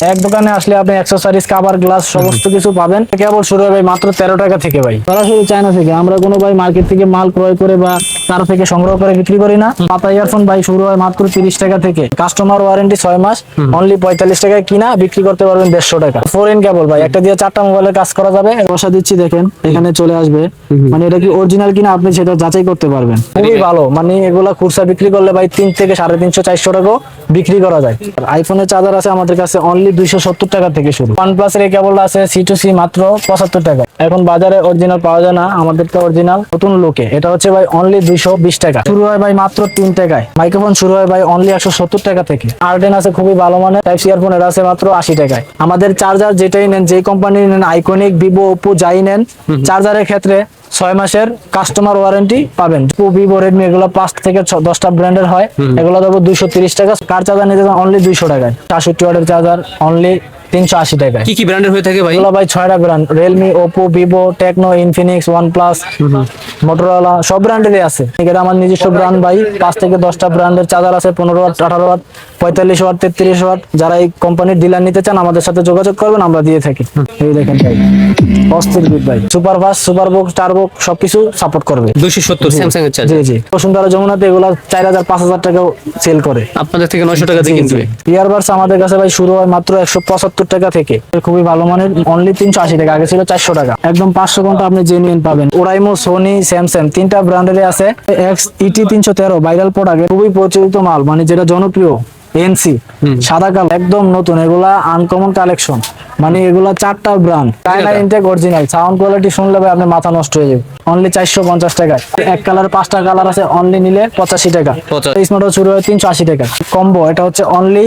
এক দোকানে আসলে আপনি অ্যাক্সেসরিজ, কভার, গ্লাস সমস্ত কিছু পাবেন। কেবল শুরু হয় ভাই মাত্র 13 টাকা থেকে ভাই, সরাসরি চায়না থেকে। আমরা কোনো ভাই মার্কেট থেকে মাল ক্রয় করে বা কারো থেকে সংগ্রহ করে বিক্রি করি না। পাতা ইয়ারফোন ভাই শুরু হয় মাত্র 30 টাকা থেকে, কাস্টমার ওয়ারেন্টি 6 মাস, অনলি 45 টাকায় কিনা বিক্রি করতে পারবেন 150 টাকা। 4N কেবল ভাই, একটা দিয়ে 4টা মোবাইলের কাজ করা যাবে। বসা দিচ্ছি দেখেন, এখানে চলে আসবে, মানে এটা কি অরিজিনাল কিনা আপনি সেটা যাচাই করতে পারবেন। খুবই ভালো, মানে এগুলা খুচরা বিক্রি করলে ভাই 3 থেকে 350 400 টাকা বিক্রি করা যায়। আইফোনের চার্জার আছে আমাদের কাছে অনলি 270 টাকা থেকে শুরু। OnePlus এর কেবল আছে C2C মাত্র 75 টাকা। এখন বাজারে অরিজিনাল পাওয়া যায় না, আমাদেরটা অরিজিনাল নতুন লোকে। এটা হচ্ছে ভাই অনলি 220 টাকা। শুরু হয় ভাই মাত্র 3 টাকায়। মাইক্রোফোন শুরু হয় ভাই অনলি 170 টাকা থেকে। আরডেন আছে খুবই ভালো মানের। টাইপ সি ইয়ারফোন এটা আছে মাত্র 80 টাকায়। আমাদের চার্জার যেটাই নেন, যে কোম্পানির নেন, আইকনিক, ভিভো, ওপো যাই নেন, চার্জারের ক্ষেত্রে 6 মাসের কাস্টমার ওয়ারেন্টি পাবেন। ভিভো, রেডমি এগুলো 5 থেকে 10টা ব্র্যান্ডের হয়, এগুলো দেবো 230 টাকা। কার চার্জার নিতে চান অনলি 200 টাকায়। 66 ওয়াটের চার্জার অনলি 380 টাকায়। কি কি ব্র্যান্ডের হয়ে থাকে ভাই? এগুলো ভাই 6টা brand, Realme, Oppo, Vivo, Tecno, Infinix, OnePlus, Motorola, সব ব্র্যান্ডেরই আছে। এটা আমার নিজস্ব ব্র্যান্ড ভাই। 5 থেকে 10টা ব্র্যান্ডের চার্জার আছে, 15 ওয়াট, 18 ওয়াট, 45 ওয়াট, 33 ওয়াট। যারা এই কোম্পানির ডিলার নিতে চান আমাদের সাথে যোগাযোগ করবেন, আমরা দিয়ে থাকি। এই দেখেন ভাই, অস্থির বিট ভাই, super fast, super box, turbo সবকিছু সাপোর্ট করবে। 270 স্যামসাং এর জি চার্জার। জি, বসুন্ধরা যমুনাতে এগুলা 4000 5000 টাকাও সেল করে, আপনাদের থেকে 900 টাকা দিয়ে কিনবে। ইয়ারবাডস আমাদের কাছে ভাই শুরু হয় মাত্র 175 টাকা থেকে, খুবই ভালো মানের, অনলি 380 টাকা। আগে ছিল 400 টাকা। একদম 500 ঘন্টা আপনি জেনুইন পাবেন। ওরাইমো, সোনি, স্যামসাং 3টা ব্র্যান্ডের আছে। XET313 ভাইরাল প্রোডাক্ট, খুবই প্রচলিত মাল, মানে যেটা জনপ্রিয়। এনসি সাদা কালো একদম নতুন, এগুলা আনকমন কালেকশন, মানে এগুলা 4টা brand. China Intech original, sound quality শুনলে ভাই আপনার মাথা নষ্ট হয়ে যাবে। অনলি 450 টাকায়। এক কালার 5টা কালার আছে, অনলি নিলে 85 টাকা। স্মার্ট ওয়াচ শুরু হয় 380 টাকা। কম্বো এটা হচ্ছে অনলি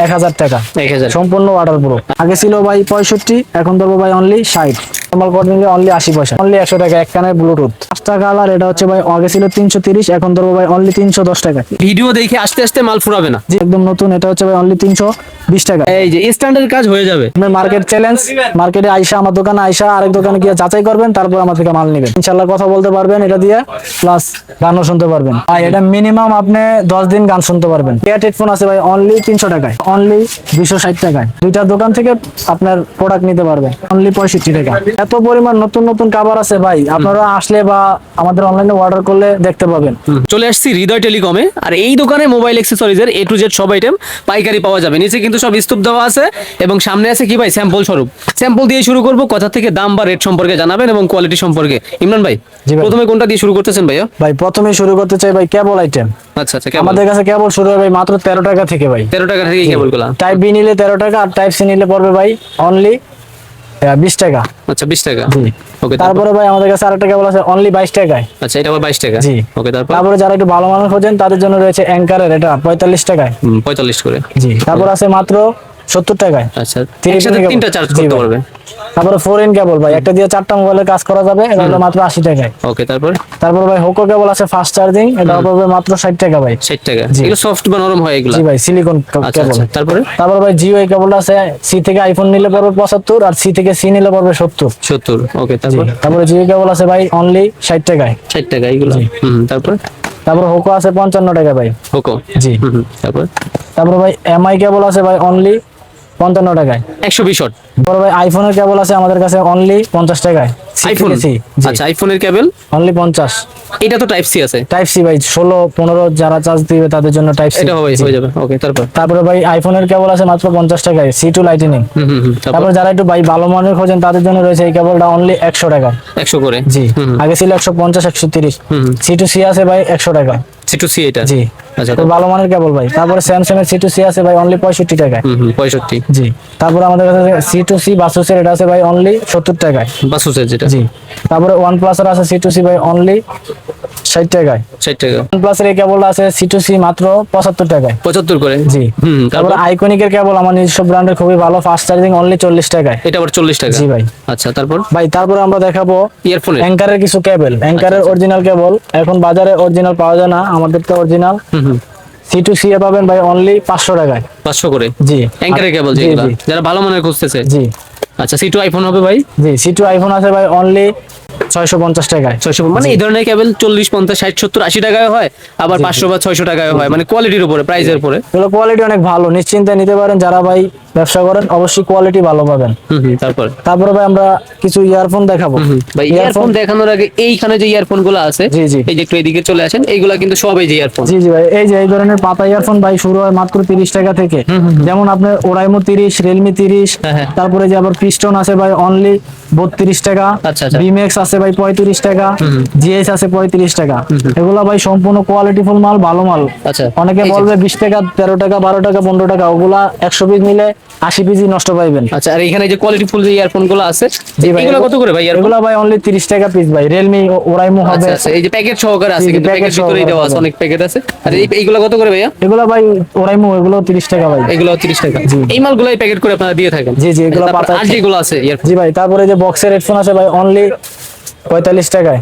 1000 টাকা, 1000 সম্পূর্ণ ওয়াটার প্রুফ। আগে ছিল ভাই 65, এখন দেবো ভাই অনলি 60। নরমাল কট নিলে অনলি 80 পয়সা, অনলি 100 টাকা। এক কানের ব্লুটুথ 5টা কালার, এটা হচ্ছে ভাই আগে ছিল 330, এখন দেবো ভাই অনলি 310 টাকা। ভিডিও দেখে আস্তে আস্তে মাল ফুরাবে না। জি একদম নতুন, এটা হচ্ছে ভাই অনলি 320 টাকা। এই যে স্ট্যান্ডার্ড কাজ হয়ে যাবে। আপনার মার্কেট চ্যালেঞ্জ, মার্কেটে আইসা, আমার দোকানে আইসা আরেক দোকানে গিয়ে যাচাই করবেন, তারপর আমার থেকে মাল নেবেন। ইনশাআল্লাহ কথা বলতে পারবেন এটা দিয়ে, প্লাস গানও শুনতে পারবেন। ভাই এটা মিনিমাম আপনি 10 দিন গান শুনতে পারবেন। এয়ার হেডফোন আছে ভাই অনলি 300 টাকায়, অনলি 260 টাকায়। দুইটা দোকান থেকে আপনার প্রোডাক্ট নিতে পারবেন অনলি 65 টাকা। এত পরিমাণ নতুন নতুন কভার আছে ভাই, আপনারা আসলে বা আমাদের অনলাইনে অর্ডার করলে দেখতে পাবেন। চলে আসছি হৃদয় টেলিকমে, আর এই দোকানে মোবাইল অ্যাক্সেসরিজের A to Z সব আইটেম পাইকারি পাওয়া যাবে। নিচে কিন্তু সব স্তূপ দেওয়া আছে এবং সামনে আছে কি ভাই, স্যাম্পল স্বরূপ। স্যাম্পল দিয়ে শুরু করব, কথা থেকে দাম বা রেট সম্পর্কে জানাবেন এবং কোয়ালিটি সম্পর্কে। ইমরান ভাই, জি ভাই। প্রথমে কোনটা দিয়ে শুরু করতেছেন ভাইয়া? ভাই প্রথমে শুরু করতে চাই ভাই কেবল আইটেম। আচ্ছা আচ্ছা, কেবল। আমাদের কাছে কেবল শুরু হয় ভাই মাত্র 13 টাকা থেকে ভাই। 13 টাকা থেকে কেবলগুলো। টাইপ বি নিলে 13 টাকা, আর টাইপ সি নিলে পড়বে ভাই অনলি 20 টাকা। আচ্ছা 20 টাকা। জি। ওকে, তারপরে ভাই আমাদের কাছে আরেকটা কেবল আছে অনলি 22 টাকায়। আচ্ছা এটা আবার 22 টাকা। জি। ওকে, তারপর? তারপরে যারা একটু ভালো মানের খোঁজেন তাদের জন্য রয়েছে অ্যাঙ্কারের, এটা 45 টাকায়। 45 করে। জি। তারপর আছে মাত্র 70 টাকায়। আচ্ছা, একসাথে 3টা চার্জ করতে পারবে। তারপরে 4N কেবল ভাই, একটা দিয়ে 4টা মোবাইলের কাজ করা যাবে, এটা হলো মাত্র 80 টাকায়। ওকে, তারপর? তারপর ভাই হোকো কেবল আছে ফাস্ট চার্জিং, এটা পড়বে মাত্র 60 টাকা ভাই। 60 টাকা। জি। এগুলো সফট বা নরম হয় এগুলো? জি ভাই, সিলিকন আচ্ছা কেবল। আচ্ছা, তারপরে? তারপর ভাই জিও কেবল আছে, সি থেকে আইফোন নিলে পড়বে 75, আর সি থেকে সি নিলে পড়বে 70। 70। ওকে, তারপর? তারপরে জিও কেবল আছে ভাই অনলি 60 টাকায়। 60 টাকা এগুলো। তারপর? তারপর হোকো আছে 55 টাকা ভাই। হোকো। জি। তারপর? তারপর ভাই এমআই কেবল আছে ভাই অনলি 55 টাকায়। 120 ওয়াট। তারপর ভাই আইফোনের কেবল আছে আমাদের কাছে অনলি 50 টাকায়। আইফোন। আচ্ছা, আইফোনের কেবল অনলি 50। এটা তো টাইপ সি আছে। টাইপ সি ভাই 16 15 যারা চার্জ দিবে তাদের জন্য টাইপ সি। এটা হয়ে যাবে। ওকে, তারপর? তারপরে ভাই আইফোনের কেবল আছে মাত্র 50 টাকায়, সি টু লাইটনিং। তারপর? তারপর যারা একটু ভাই ভালো মানের খোঁজেন তাদের জন্য রয়েছে এই কেবলটা অনলি 100 টাকা। 100 করে। জি। আগে ছিল 150 130। সি টু সি আছে ভাই 100 টাকা। সি টু সি এটা? জি। আচ্ছা, তো ভালো মানের কেবল ভাই। তারপরে স্যামসাং এর সি টু সি আছে ভাই অনলি 65 টাকায়। 65। জি। তারপরে আমাদের কাছে সি টু সি বাসুসের এটা আছে ভাই অনলি 70 টাকায়। বাসুসের যেটা? জি। তারপরে OnePlus এর আছে সি টু সি ভাই অনলি 60 টাকায়। 60 টাকা। OnePlus এর এই কেবলটা আছে সি টু সি মাত্র 75 টাকায়। 75 করে। জি। তারপর? তারপরে আইকনিকের কেবল আমার নিজস্ব ব্র্যান্ডের, খুবই ভালো, ফাস্ট চার্জিং, অনলি 40 টাকায়। এটা আবার 40 টাকা? জি ভাই। আচ্ছা, তারপর? ভাই তারপরে আমরা দেখাবো ইয়ারফোনের? অ্যাঙ্কারের কিছু কেবল। অ্যাঙ্কারের অরিজিনাল কেবল এখন বাজারে অরিজিনাল পাওয়া যায় না, আমাদেরটা অরিজিনাল। সি টু সি পাবেন ভাই অনলি 500 টাকায়। 500 করে। জি। অ্যাঙ্কারের কেবল জি, যেগুলো জি। যারা ভালো মানের খুঁজতেছে। জি। আচ্ছা, সি টু আইফোন হবে ভাই? জি। সি টু আইফোন আছে ভাই অনলি 650 টাকায়। 600, মানে এই ধরনের কেবল 40, 50, 60, 70, 80 টাকায় হয়, আবার 500 বা 600 টাকায় হয়, মানে কোয়ালিটির উপরে, প্রাইসের উপরে। এগুলো কোয়ালিটি অনেক ভালো, নিশ্চিন্তে নিতে পারেন যারা ভাই ব্যবসা করেন, অবশ্যই কোয়ালিটি ভালো পাবেন। তারপরে ভাই আমরা কিছু ইয়ারফোন দেখাবো। ভাই ইয়ারফোন দেখানোর আগে এইখানে যে ইয়ারফোন গুলো আছে, জি জি এই যে একটু এদিকে চলে আসেন, এইগুলা কিন্তু সব এই যে ইয়ারফোন। জি জি ভাই, এই যে এই ধরনের পাতা ইয়ারফোন ভাই শুরু হয় মাত্র 30 টাকা থেকে। যেমন আপনার ওরাইমো 30, রিয়েলমি 30, হ্যাঁ। তারপরে যে আবার পিস্টন আছে ভাই অনলি 32 টাকা, আচ্ছা, আচ্ছা। বিমেক্স আছে ভাই 35 টাকা, জিএস আছে 35 টাকা। এগুলা ভাই সম্পূর্ণ কোয়ালিটিফুল মাল, ভালো মাল। আচ্ছা, অনেকে এই যে- বলবে 20 টাকা, 13 টাকা, 12 টাকা, 15 টাকা, ওগুলা 100 পিস নিলে 80 পিসই নষ্ট পাইবেন। আচ্ছা, আর এখানে যে কোয়ালিটি ফুল যে ইয়ারফোন গুলো আছে, জি ভাই, এগুলো কত করে ভাই ইয়ারফোন? এগুলা ভাই অনলি 30 টাকা পিস ভাই। রিয়েলমি ওরাইমো হবে। আচ্ছা, আচ্ছা, এই যে প্যাকেট সহকারে আছে, জি, কিন্তু প্যাকেট প্যাকেট ভিতরেই দেওয়া আছে, সহকারে অনেক প্যাকেট আছে। আর এইগুলো কত করে ভাইয়া? এগুলা ভাই ওরাইমো, এগুলো 30 টাকা ভাই। এগুলো 30 টাকা। এই মালগুলো প্যাকেট করে আপনারা দিয়ে থাকেন? জি জি, এগুলো তারপর পাতা। আর যেগুলো আছে ইয়ারফোন? জি ভাই, তারপরে যে বক্সের হেডফোন আছে ভাই অনলি 45 টাকায়।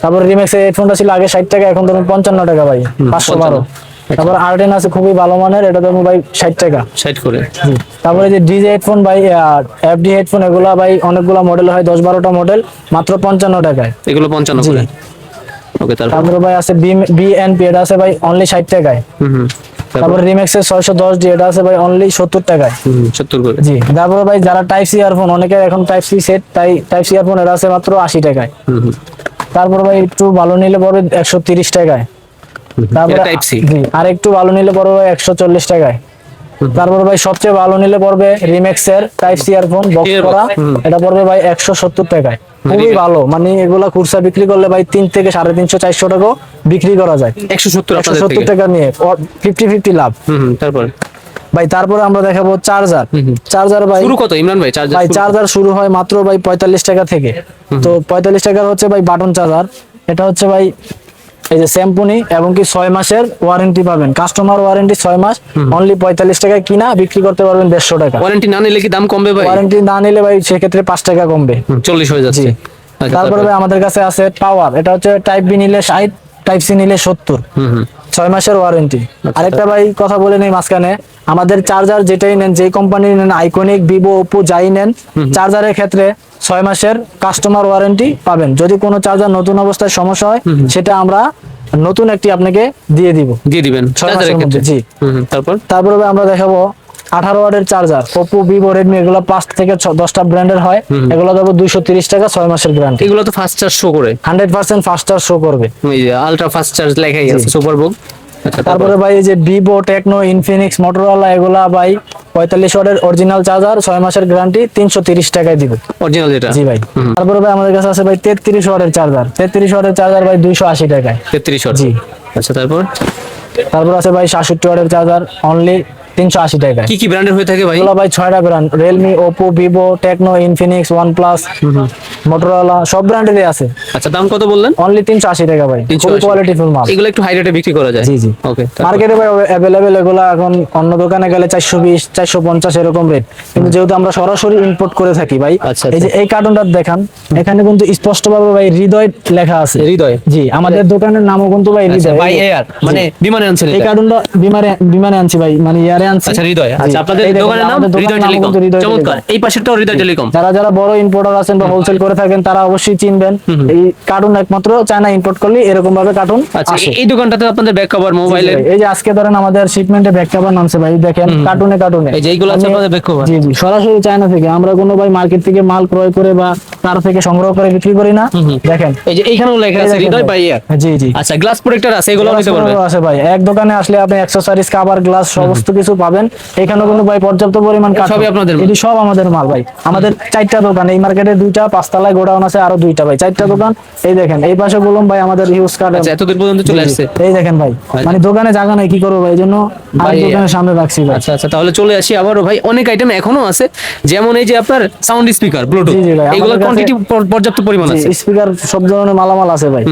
তারপর রিমেক্স এর হেডফোনটা ছিল আগে 60 টাকা, এখন ধরুন 55 টাকা ভাই, 512। তারপর আরডেন আছে খুবই ভালো মানের, এটা ধরুন ভাই 60 টাকা। 60 করে। জি। তারপরে যে ডিজে হেডফোন ভাই, এফডি হেডফোন, এগুলা ভাই অনেকগুলা মডেল হয়, 10-12টা মডেল, মাত্র 55 টাকায়। এগুলো 55 জি। করে। ওকে, তারপর? তারপরে ভাই আছে বিএনপি, এটা আছে ভাই অনলি 60 টাকায়। তারপরে রিমেক্স এর 610 ডি, এটা আছে ভাই অনলি 70 টাকায়। 70 করে। জি। তারপরে ভাই যারা টাইপ সি ইয়ারফোন, অনেকে এখন টাইপ সি সেট, তাই টাইপ সি ইয়ারফোন, এটা আছে মাত্র 80 টাকায়। তারপর ভাই একটু ভালো নিলে পড়বে 130 টাকায়। তারপরে টাইপ সি। জি, আর একটু ভালো নিলে পড়বে ভাই 140 টাকায়। তারপর ভাই সবচেয়ে ভালো নিলে পড়বে রিমেক্স এর টাইপ সি ইয়ারফোন বক্স করা, এটা পড়বে ভাই 170 টাকায়। খুবই ভালো, মানে এগুলা খুচরা বিক্রি করলে ভাই 3 থেকে 350, 400 টাকা বিক্রি করা যায়। 170 আপনাদের 170 থেকে। টাকা নিয়ে 50-50 লাভ তারপর ভাই। তারপরে আমরা দেখাবো চার্জার। চার্জার ভাই শুরু কত ইমরান ভাই চার্জার? ভাই চার্জার শুরু হয় মাত্র ভাই 45 টাকা থেকে। তো 45 টাকার হচ্ছে ভাই বাটন চার্জার। এটা হচ্ছে ভাই এই যে স্যাম্পুনি, এবং কি 6 মাসের ওয়ারেন্টি পাবেন, কাস্টমার ওয়ারেন্টি 6 মাস। অনলি 45 টাকায় কিনা বিক্রি করতে পারবেন 150 টাকা। ওয়ারেন্টি না নিলে কি দাম কমবে ভাই? ওয়ারেন্টি না নিলে ভাই সেক্ষেত্রে 5 টাকা কমবে। 40 হয়ে যাচ্ছে। জি। আচ্ছা, তারপরে ভাই আমাদের কাছে আছে পাওয়ার, এটা হচ্ছে টাইপ বি নিলে 60, টাইপ সি নিলে 70, 6 মাসের ওয়ারেন্টি। আরেকটা ভাই কথা বলে নেই মাঝখানে, আমাদের চার্জার যেটাই নেন, যেই কোম্পানির নেন, আইকনিক, ভিভো, ওপো, যাই নেন, চার্জারের ক্ষেত্রে 6 মাসের কাস্টমার ওয়ারেন্টি পাবেন। যদি কোনো চার্জার নতুন অবস্থায় সমস্যা হয়, সেটা আমরা নতুন একটি আপনাকে দিয়ে দিব, দিয়ে দিবেন 6 মাসের চার্জারের মধ্যে। ক্ষেত্রে। জি। তারপর ভাই আমরা দেখাবো 18 ওয়াটের চার্জার, ওপো, ভিভো, রেডমি, এগুলো 5 থেকে 10টা ব্র্যান্ডের হয়। এগুলো দেবো 230 টাকা, 6 মাসের গ্যারান্টি। এগুলো তো ফাস্ট চার্জ শো করে, 100% ফাস্ট চার্জ শো করবে। এই যে আলট্রা ফাস্ট চার্জ লেখাই আছে, সুপার বুক। আচ্ছা, তারপরে ভাই এই যে ভিভো, টেকনো, ইনফিনিক্স, মোটরোলা, এগুলা ভাই 45 ওয়াটের অরিজিনাল চার্জার, 6 মাসের গ্যারান্টি, 330 টাকায় দিব। অরিজিনাল যেটা? জি ভাই। তারপরে ভাই আমাদের কাছে আছে ভাই 33 ওয়াটের চার্জার। 33 ওয়াটের চার্জার ভাই 280 টাকায়। 33 ওয়াট। জি। আচ্ছা, তারপর আছে ভাই 66 ওয়াটের চার্জার, অনলি 380 টাকায়। কি কি ব্র্যান্ডের হয়ে থাকে ভাই? এগুলো ভাই 6টা brand, Realme, Oppo, Vivo, Tecno, Infinix, OnePlus, Motorola, সব ব্র্যান্ডেরই আছে। আচ্ছা, দাম কত বললেন? অনলি 380 টাকা ভাই, খুব 380 কোয়ালিটিফুল মাল। এগুলো একটু হাই রেটে বিক্রি করা যায়। জি জি। ওকে, মার্কেটে ভাই अवेलेबल এগুলা এখন অন্য দোকানে গেলে 420, 450 এরকম রেট, কিন্তু যেহেতু আমরা সরাসরি ইম্পোর্ট করে থাকি ভাই। আচ্ছা, এই যে এই কার্টুনটা দেখান, এখানে কিন্তু স্পষ্ট ভাবে ভাই হৃদয় লেখা আছে। হৃদয়? জি, আমাদের দোকানের নামও কিন্তু ভাই হৃদয়। বাই এয়ার, মানে বিমানে আনছেন এই এটা? কার্টুনটা বিমানে আনছি ভাই, মানে ইয়ারে আনছি। আচ্ছা, হৃদয়। আচ্ছা, আপনাদের এই দেখেন, দোকানের নাম আমাদের দোকানের হৃদয় নামও টেলিকম। কিন্তু হৃদয় চমৎকার। টেলিকম। এই পাশেরটাও হৃদয় টেলিকম। যারা বড় ইম্পোর্টার আছেন বা হোলসেল করে থাকেন, তারা অবশ্যই চিনবেন। এই কার্টুন একমাত্র চায়না ইম্পোর্ট করলে এরকম ভাবে কার্টুন আচ্ছা, আসে। এই দোকানটাতে আপনাদের ব্যাক কভার, মোবাইলের, এই যে আজকে ধরেন আমাদের শিপমেন্টে ব্যাক কভার নামছে ভাই, দেখেন কার্টুনে। এই যে এইগুলো আছে আপনাদের ব্যাক কভার? জি জি, সরাসরি চায়না থেকে। আমরা কোনো ভাই মার্কেট থেকে মাল ক্রয় করে বা তার থেকে সংগ্রহ করে বিক্রি করি না। দেখেন এই যে এইখানেও লেখা আছে দেখেন হৃদয় ভাই। By air. জি জি। আচ্ছা, গ্লাস প্রোটেক্টর আছে, এগুলো নিতে পারবেন? আছে ভাই, এক দোকানে আসলে আপনি অ্যাকসেসরিজ, কভার, গ্লাস সমস্ত কিছু পাবেন। এখানেও কিন্তু ভাই পর্যাপ্ত পরিমাণ কাঠ, সবই আপনাদের মাল? এটি সব আমাদের মাল ভাই। আমাদের 4টা দোকান, এই মার্কেটে 2টা, 5 তলায় গোডাউন আছে আরো 2টা ভাই, 4টা দোকান। এই দেখেন এই পাশে বলুন ভাই আমাদের হিউজ কার্ড। আচ্ছা, এত দূর পর্যন্ত চলে আসছে। এই দেখেন ভাই, মানে দোকানে জায়গা নাই, কি করবো ভাই, এই জন্য আর ভাই, দোকানের সামনে রাখছি ভাই। আচ্ছা আচ্ছা, তাহলে চলে আসি আবারও ভাই। অনেক আইটেম এখনো আছে, যেমন এই যে আপনার সাউন্ড স্পিকার, ব্লুটুথ, জি জি ভাই, এগুলোর আমাদের কোয়ান্টিটি পর্যাপ্ত পরিমাণ আছে। স্পিকার, সব ধরনের মালামাল আছে ভাই।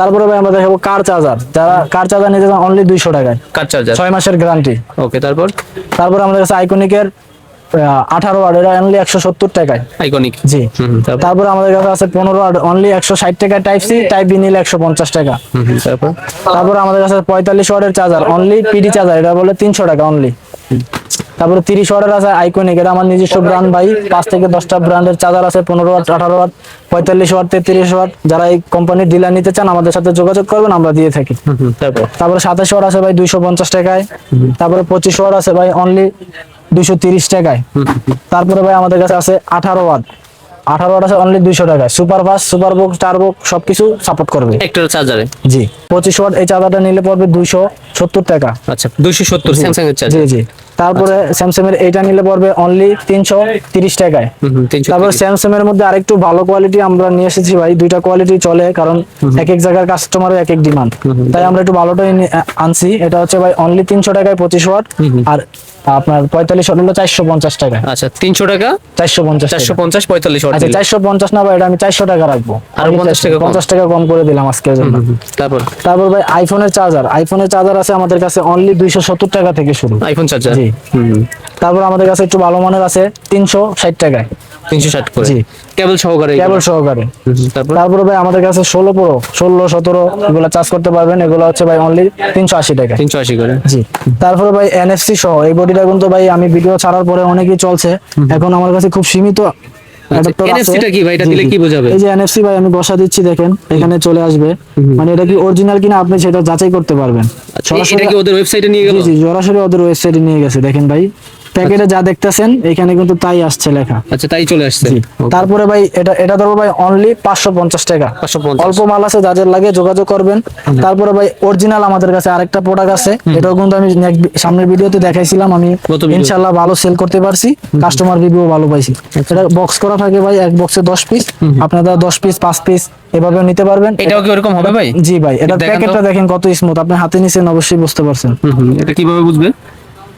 তারপরে ভাই আমরা দেখাবো কার চার্জার। যারা কার চার্জার নিতে চান, অনলি 200 টাকায়, কার চার্জার, 6 মাসের গ্যারান্টি। ওকে, তারপর আমাদের কাছে আইকনিকের 18 ওয়াট, এটা অনলি 170 টাকায়। আইকনিক। জি। তারপর আমাদের কাছে আছে 15 ওয়াট, অনলি 160 টাকা। টাইপ সি, টাইপ বি নিলে 150 টাকা। তারপর আমাদের কাছে 45 ওয়াটের চার্জার, অনলি পিডি চার্জার, এটা বলে 300 টাকা অনলি। তারপরে 30 ওয়াটের আছে আইকনিক, এটা আমার নিজস্ব ব্র্যান্ড ভাই। 5 থেকে 10টা ব্র্যান্ডের চার্জার আছে, 15 ওয়াট, 18 ওয়াট, 45 ওয়াট, 33 ওয়াট। যারা এই কোম্পানির ডিলার নিতে চান আমাদের সাথে যোগাযোগ করবেন, আমরা দিয়ে থাকি। তারপরে 27 ওয়াট আছে ভাই 250 টাকায়। তারপরে 25 ওয়াট আছে ভাই অনলি 230 টাকায়। তারপরে ভাই আমাদের কাছে আছে 18 ওয়াট, 18 ওয়াট আছে অনলি 200 টাকায়। Super fast, super box, turbo সবকিছু সাপোর্ট করবে একটা চার্জারে। জি। 25 ওয়াট এই চার্জারটা নিলে পড়বে 270 টাকা। আচ্ছা 270 স্যামসাং এর জি চার্জার। জি। তারপরে স্যামসাং এর এইটা নিলে পড়বে অনলি 330 টাকায়। 330। তারপর স্যামসাং এর মধ্যে আরেকটু ভালো কোয়ালিটি আমরা নিয়ে এসেছি ভাই, দুইটা কোয়ালিটি চলে, কারণ এক এক জায়গার কাস্টমারের এক এক ডিমান্ড, তাই আমরা একটু ভালোটাই আনছি। এটা হচ্ছে ভাই অনলি 300 টাকায় 25 ওয়াট, আর আপনার 45 ওয়াট হলো 450 টাকা। আচ্ছা 300 টাকা 450 টাকা। 450 45 ওয়াট আচ্ছা দিলে। 450 না ভাই, এটা আমি 400 টাকা রাখবো। আর 50 টাকা কম। 50 টাকা কম করে দিলাম আজকের জন্য। তারপর ভাই আইফোনের চার্জার আছে আমাদের কাছে অনলি 270 টাকা থেকে শুরু। IPhone charger. জি। তারপর আমাদের কাছে একটু ভালো মানের আছে 360 টাকায়। 360 করে। জি। কেবল সহকারে। কেবল সহকারে। তারপরে ভাই আমাদের কাছে 16 প্রো, 16, 17 এগুলো চার্জ করতে পারবেন। এগুলো হচ্ছে ভাই অনলি 380 টাকা। 380 করে। জি। তারপরে ভাই এনএফসি সহ এই বডিটা কিন্তু ভাই আমি ভিডিও ছাড়ার পরে অনেকই চলছে, এখন আমার কাছে খুব সীমিত adapter আছে। NFC টা কি ভাই? এটা দিলে কি বোঝাবে? এই যে এনএফসি ভাই আমি বসা দিচ্ছি, দেখেন এখানে চলে আসবে, মানে এটা কি অরিজিনাল কিনা আপনি সেটা যাচাই করতে পারবেন। এটা কি ওদের ওয়েবসাইটে নিয়ে গেল? জি জি, সরাসরি ওদের ওয়েবসাইটে নিয়ে গেছে। দেখেন ভাই প্যাকেটে যা দেখতেছেন এখানে কিন্তু তাই আসছে লেখা। আচ্ছা তাই চলে আসছে। জি। তারপরে ভাই এটা ধরো ভাই অনলি 550 টাকা। 550। অল্প মাল আছে, যাদের লাগে যোগাযোগ করবেন। তারপরে ভাই অরিজিনাল আমাদের কাছে আরেকটা প্রোডাক্ট আছে, এটাও কিন্তু আমি সামনের ভিডিওতে দেখাইছিলাম, আমি ইনশাআল্লাহ ভালো সেল করতে পারছি, কাস্টমার রিভিউ ভালো পাইছি। এটা বক্স করা থাকে ভাই, এক বক্সে 10 পিস, আপনারা 10 পিস 5 পিস এভাবে নিতে পারবেন। এটাও কি এরকম হবে ভাই? জি ভাই, এটা প্যাকেটটা দেখেন কত স্মুথ, আপনি হাতে নিছেন অবশ্যই বুঝতে পারছেন। এটা কিভাবে বুঝবে?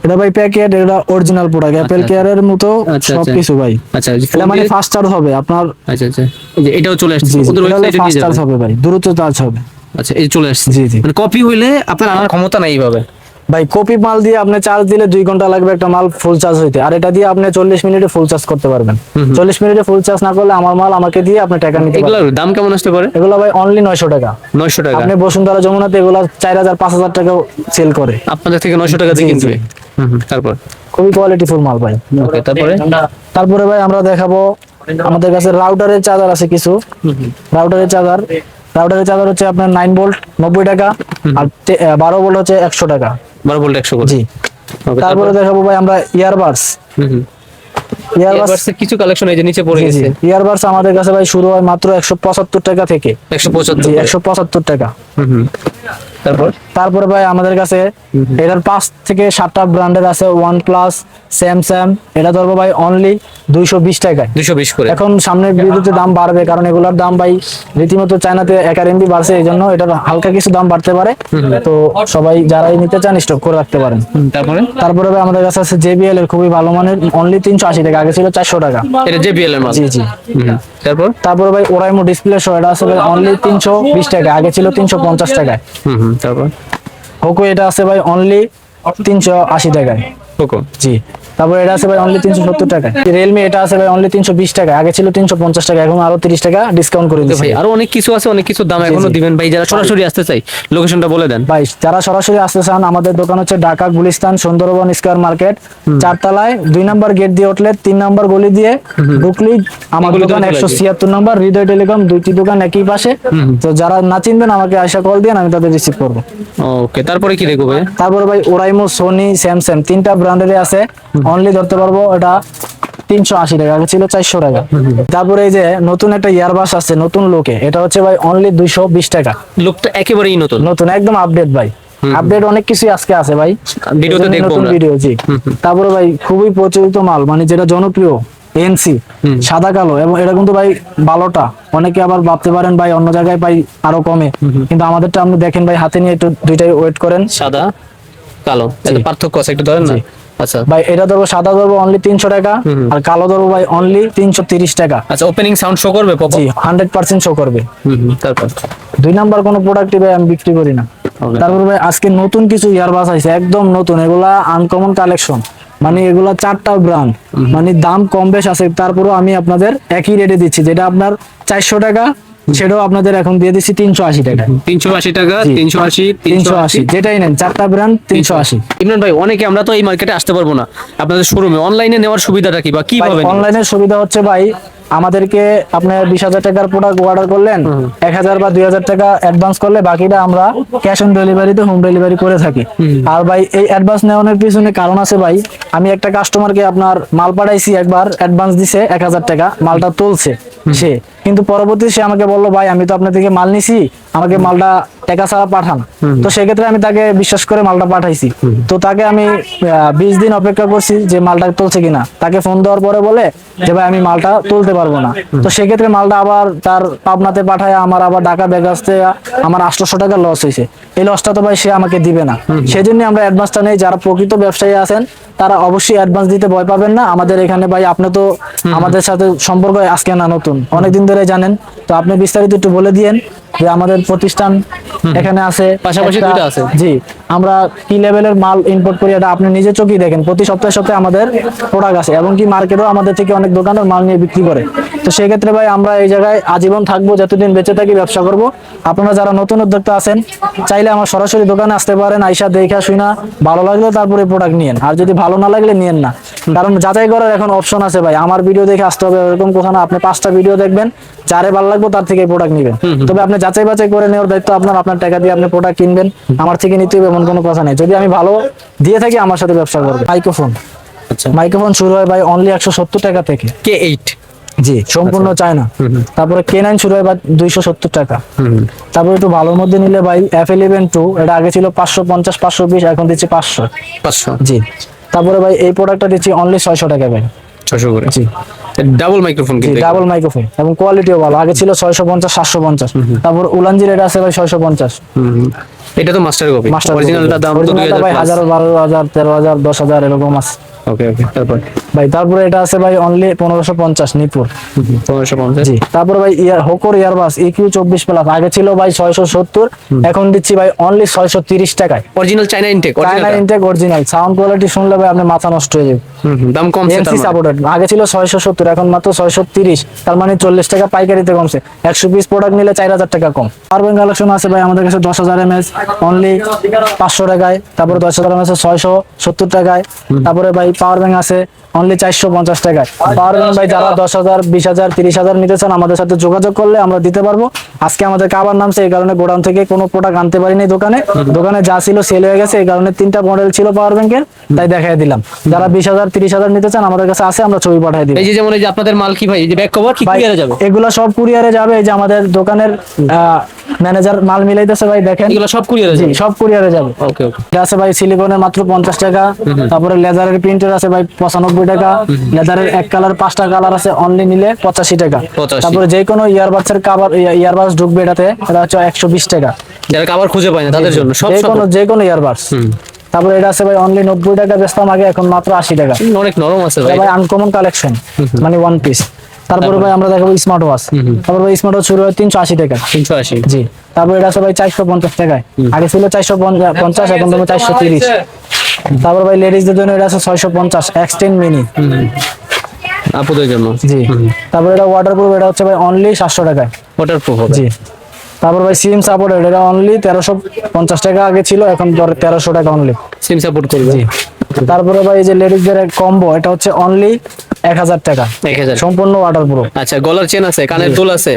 এটা ভাই প্যাকেট, এটা অরিজিনাল প্রোডাক্ট, অ্যাপল কেয়ারের মতো সবকিছু ভাই। আচ্ছা এটা মানে ফাস্ট চার্জ হবে আপনার। আচ্ছা আচ্ছা, এই যে এটাও চলে আসছে ওদের ওয়েবসাইটে নিয়ে ফাস্ট চার্জ যাবে। হবে ভাই, দ্রুত চার্জ হবে। আচ্ছা এই চলে আসছে। জি জি। মানে কপি হইলে আপনার আনার ক্ষমতা নাই এইভাবে ভাই। কপি মাল দিয়ে আপনি চার্জ দিলে 2 ঘন্টা লাগবে একটা মাল ফুল চার্জ হইতে, আর এটা দিয়ে আপনি 40 মিনিটে ফুল চার্জ করতে পারবেন। 40 মিনিটে ফুল চার্জ না করলে আমার মাল আমাকে দিয়ে আপনি টাকা নিতে পারবেন। এগুলোর দাম কেমন আসতে পারে? এগুলো ভাই অনলি 900 টাকা। 900 টাকা। আপনি বসুন্ধরা যমুনাতে এগুলো 4000 5000 টাকা সেল করে, আপনাদের থেকে 900 টাকা দিয়ে জি, কিনবে। জি। তারপর খুবই কোয়ালিটিফুল মাল ভাই। ওকে, তারপরে ভাই আমরা দেখাবো আমাদের কাছে রাউটারের চার্জার আছে কিছু। রাউটারের চার্জার হচ্ছে আপনার 9 ভোল্ট 90 টাকা, আর 12 ভোল্ট হচ্ছে 100 টাকা। 12 ভোল্ট 100 করে। জি। ওকে, তারপরে দেখাবো ভাই আমরা ইয়ারবাডস। ইয়ারবাডসের কিছু কালেকশন এই যে নিচে পড়ে গেছে। ইয়ারবাডস আমাদের কাছে ভাই শুরু হয় মাত্র 175 টাকা থেকে। 175। জি, 175 টাকা। তারপরে ভাই আমাদের কাছে এটার 5 থেকে 7টা ব্র্যান্ডের আছে, OnePlus, স্যামসাং। এটা ধরবো ভাই অনলি 220 টাকায়। 220 করে। এখন সামনের ভিডিওতে দাম বাড়বে, কারণ এগুলোর দাম ভাই রীতিমতো চায়নাতে 1 RMB বাড়ছে, এই জন্য এটার হালকা কিছু দাম বাড়তে পারে। তো সবাই যারাই নিতে চান স্টক করে রাখতে পারেন। তারপরে ভাই আমাদের কাছে আছে JBL এর খুবই ভালো মানের, অনলি 380 টাকা, আগে ছিল 400 টাকা। এটা JBL এর মাল। জি জি। তারপরে ভাই ওরাইমো ডিসপ্লে শো, এটা আছে ভাই অনলি 320 টাকা, আগে ছিল 350 টাকায়। তারপর হোকো, এটা আছে ভাই অনলি 380 টাকায়। হোকো। জি। তারপর এটা আছে ভাই অনলি 370 টাকায়। রিয়েলমি এটা আছে ভাই অনলি 320 টাকা, আগে ছিল 350 টাকা, এখন আরো 30 টাকা ডিসকাউন্ট করে দিয়েছে ভাই। আরো অনেক কিছু আছে, অনেক কিছু দাম এখনো দিবেন ভাই। যারা সরাসরি আসতে চাই লোকেশনটা বলে দেন ভাই। যারা সরাসরি আসতে চান, আমাদের দোকান হচ্ছে ঢাকা গুলিস্তান সুন্দরবন স্কয়ার মার্কেট, 4 তলায় 2 নাম্বার গেট দিয়ে উঠলে 3 নাম্বার গলি দিয়ে ঢুকলেই আমার দোকান। 176 নাম্বার হৃদয় টেলিকম, দুইটি দোকান একই পাশে। তো যারা না চিনবেন আমাকে আয়সা কল দিয়ে আমি তাদের রিসিভ করবো। ওকে, তারপরে কি দেখবো ভাই? তারপরে ভাই ওরাইমো, সোনি, স্যামসাং 3টা ব্র্যান্ডেরই আছে, অনলি ধরতে পারবো এটা 380 টাকা, আগে ছিল 400 টাকা। তারপরে এই যে নতুন একটা ইয়ারবাস আছে নতুন লোকে, এটা হচ্ছে ভাই অনলি 220 টাকা। লুকটা একেবারেই নতুন নতুন একদম আপডেট ভাই। আপডেট অনেক কিছুই আজকে আছে ভাই, ভিডিওতে দেখবো আমরা। ভিডিও। জি। তারপরে ভাই খুবই প্রচলিত মাল, মানে যেটা জনপ্রিয়, এনসি সাদা কালো, এবং এটা কিন্তু ভাই ভালোটা। অনেকে আবার ভাবতে পারেন ভাই অন্য জায়গায় পাই আরো কমে, কিন্তু আমাদেরটা আপনি দেখেন ভাই, হাতে নিয়ে একটু দুইটাই ওয়েট করেন। সাদা কালো এত পার্থক্য আছে, একটু ধরেন না। আচ্ছা ভাই, এটা ধরবো সাদা ধরবো অনলি 300 টাকা, আর কালো ধরবো ভাই অনলি 330 টাকা। আচ্ছা, ওপেনিং সাউন্ড শো করবে? জি, 100% শো করবে। তারপর 2 নাম্বার কোনো প্রোডাক্টই ভাই আমি বিক্রি করি না। তারপর ভাই আজকে নতুন কিছু ইয়ারবাস আছে, একদম নতুন, এগুলা আনকমন কালেকশন, মানে এগুলা 4টা ব্র্যান্ড, মানে দাম কম বেশ আছে, তারপরেও আমি আপনাদের একই রেটে দিচ্ছি, যেটা আপনার 400 টাকা সেটাও আপনাদের এখন দিয়ে দিচ্ছি 380 টাকা। 380 টাকা, জি। 380, 380 যেটাই নেন, চারটা ব্র্যান্ড 380। ইমরান ভাই, অনেকে আমরা তো এই মার্কেটে আসতে পারবো না, আপনাদের শোরুমে অনলাইনে নেওয়ার সুবিধাটা কি বা কিভাবে নেবেন? অনলাইনের সুবিধা হচ্ছে ভাই, আমাদেরকে আপনার 20,000 টাকার প্রোডাক্ট অর্ডার করলেন, 1,000 বা 2,000 টাকা অ্যাডভান্স করলে বাকিটা আমরা ক্যাশ অন ডেলিভারিতে হোম ডেলিভারি করে থাকি। আর ভাই এই অ্যাডভান্স নেওয়ার পিছনে কারণ আছে ভাই, আমি একটা কাস্টমারকে আপনার মাল পাঠাইছি, একবার অ্যাডভান্স দিছে 1,000 টাকা, মালটা তুলছে সে, কিন্তু পরবর্তী সে আমাকে বললো ভাই আমি তো আপনার থেকে মাল নিছি, আমাকে মালটা টাকা ছাড়া পাঠান। তো সেক্ষেত্রে আমি তাকে বিশ্বাস করে মালটা পাঠাইছি। তো তাকে আমি 20 দিন অপেক্ষা করছি যে মালটা তুলছে কিনা। তাকে ফোন দেওয়ার পরে বলে যে ভাই আমি মালটা তুলতে পারবো না। তো সেক্ষেত্রে মালটা আবার তার পাবনাতে পাঠায়, আমার আবার ঢাকা ব্যাগ আসতে আমার 800 টাকা লস হয়েছে। এই লসটা তো ভাই সে আমাকে দিবে না, সেজন্য আমরা অ্যাডভান্সটা নেই। যারা প্রকৃত ব্যবসায়ী আছেন তারা অবশ্যই অ্যাডভান্স দিতে ভয় পাবেন না। আমাদের এখানে ভাই, আপনি তো আমাদের সাথে সম্পর্ক আজকে না, নতুন অনেকদিন ধরে জানেন, তো আপনি বিস্তারিত একটু বলে দিয়েন যে আমাদের প্রতিষ্ঠান এখানে আছে, পাশাপাশি দুইটা আছে। জি, আমরা কি লেভেলের মাল ইম্পোর্ট করি এটা আপনি নিজে চোখেই দেখেন। প্রতি সপ্তাহে সপ্তাহে আমাদের প্রোডাক্ট আছে, এবং কি মার্কেটও আমাদের থেকে অনেক দোকানের মাল নিয়ে বিক্রি করে। তো সেই ক্ষেত্রে ভাই আমরা এই জায়গায় আজীবন থাকবো, যতদিন বেঁচে থাকি ব্যবসা করব। আপনারা যারা নতুন উদ্যোক্তা আছেন চাইলে আমার সরাসরি দোকানে আসতে পারেন, আইসা দেখা শুনা ভালো লাগলে তারপরে প্রোডাক্ট নিয়েন, আর যদি ভালো না লাগলে নিয়েন না। কারণ যাচাই করার এখন অপশন আছে ভাই, আমার ভিডিও দেখে আসতে হবে এরকম কথা না। আপনি 5টা ভিডিও দেখবেন, যারে ভালো লাগবে তার থেকে প্রোডাক্ট নেবেন। তবে আপনি যাচাই বাছাই করে নেওয়ার দায়িত্ব আপনার, আপনার টাকা দিয়ে আপনি প্রোডাক্ট কিনবেন, আমার থেকে নিতে হবে এমন কোনো কথা নেই। যদি আমি ভালো দিয়ে থাকি আমার সাথে ব্যবসা করবে। মাইক্রোফোন, আচ্ছা, মাইক্রোফোন শুরু হয় ভাই অনলি 170 টাকা থেকে। K8, জি, সম্পূর্ণ চায়না। তারপরে K9 শুরু হয় ভাই 270 টাকা। তারপরে একটু ভালোর মধ্যে নিলে ভাই F11 2, এটা আগে ছিল 550 520, এখন দিচ্ছি 500। 500, জি, তারপরে ভাই এই প্রোডাক্টটা দিচ্ছি অনলি 600 টাকা ভাই। 600 করে। জি, ডাবল মাইক্রোফোন জি, কিন্তু ডাবল মাইক্রোফোন এবং কোয়ালিটিও ভালো। আগে ছিল 650 750। তারপর উলানজির এটা আছে ভাই 650। এটা তো মাস্টার কপি, মাস্টার অরিজিনালটা দাম তো অরিজিনালটা 2000 ভাই প্লাস। 1000 12000 13000 10000 এরকম আছে ওকে ওকে, তারপর ভাই। তারপরে এটা আছে ভাই অনলি 1550 নিপুর। 1550। জি, তারপর ভাই হোকর ইয়ারবাস EQ 24 প্লাস, আগে ছিল ভাই 670, এখন দিচ্ছি ভাই অনলি 630 টাকায়। Original China Intech, China Intech original, sound quality শুনলে ভাই আপনি মাথা নষ্ট হয়ে যাবে। দাম কমছে তার এনসি মানে। সাপোর্টেড, আগে ছিল 670, এখন মাত্র 630, তার মানে 40 টাকা পাইকারিতে কমছে। 100 পিস প্রোডাক্ট নিলে 4000 টাকা কম। পাওয়ার ব্যাংক কালেকশন আছে ভাই আমাদের কাছে 10,000 mAh অনলি 500 টাকায়। তারপরে 10,000 mAh 670 টাকায়। তারপরে ভাই পাওয়ার ব্যাংক আছে অনলি 450 টাকায়। পাওয়ার ব্যাংক ভাই যারা 10,000 20,000 30,000 নিতে চান আমাদের সাথে যোগাযোগ করলে আমরা দিতে পারবো। আজকে আমাদের কাবার নামছে, এই কারণে গোডাউন থেকে কোনো প্রোডাক্ট আনতে পারিনি দোকানে। দোকানে যা ছিল সেল হয়ে গেছে, এই কারণে 3টা মডেল ছিল পাওয়ার ব্যাংকের, তাই দেখাই দিলাম। যারা 20,000 30,000 নিতে চান আমাদের কাছে আছে, আমরা ছবি পাঠিয়ে দিই। এই যে যেমন এই যে আপনাদের মাল কি ভাই, এই যে ব্যাক কভার কি ভাই, কুরিয়ারে যাবে? এগুলো সব কুরিয়ারে যাবে। এই যে আমাদের দোকানের ম্যানেজার মাল মিলাইতেছে ভাই, দেখেন এগুলো সব কুরিয়ারে জি যাবে? সব কুরিয়ারে যাবে। ওকে ওকে। এটা আছে ভাই সিলিকনের মাত্র 50 টাকা। তারপরে লেজারের প্রিন্টার আছে ভাই 95 টাকা। লেজারের এক কালার 5টা কালার আছে, অনলি নিলে 85 টাকা। 85। তারপরে যে কোনো ইয়ারবাডসের কভার, ইয়ারবাডস ঢুকবে এটাতে, এটা হচ্ছে 120 টাকা। যারা কভার খুঁজে পায় না তাদের জন্য সব সব যে কোনো ইয়ারবাডস। তারপরে এটা আছে ভাই অনলি 90 টাকা বেচতাম আগে, এখন মাত্র 80 টাকা। অনেক নরম আছে এটা ভাই। ভাই আনকমন কালেকশন, মানে ওয়ান পিস। তারপরে ভাই আমরা দেখাবো স্মার্ট ওয়াচ। তারপরে ভাই স্মার্ট ওয়াচ শুরু হয় 380 টাকা। 380। জি, তারপরে এটা আছে ভাই 450 টাকায়, আগে ছিল 450, এখন দাম 430। তারপর ভাই লেডিসদের জন্য এটা আছে 650 এক্সটেন্ড মিনি। আপুদের জন্য। জি, তারপর এটা ওয়াটারপ্রুফ, এটা হচ্ছে ভাই অনলি 700 টাকায়। ওয়াটারপ্রুফ হবে। জি, তারপর ভাই সিম সাপোর্টেড, এটা অনলি 1350 টাকা আগে ছিল, এখন 1300 টাকা অনলি। সিম সাপোর্ট করবে। জি, তারপরে ভাই এই যে লেডিসদের কম্বো, এটা হচ্ছে অনলি 1000 টাকা, 1000। সম্পূর্ণ ওয়াটারপ্রুফ। আচ্ছা, গলার চেন আছে, কানের দুল আছে,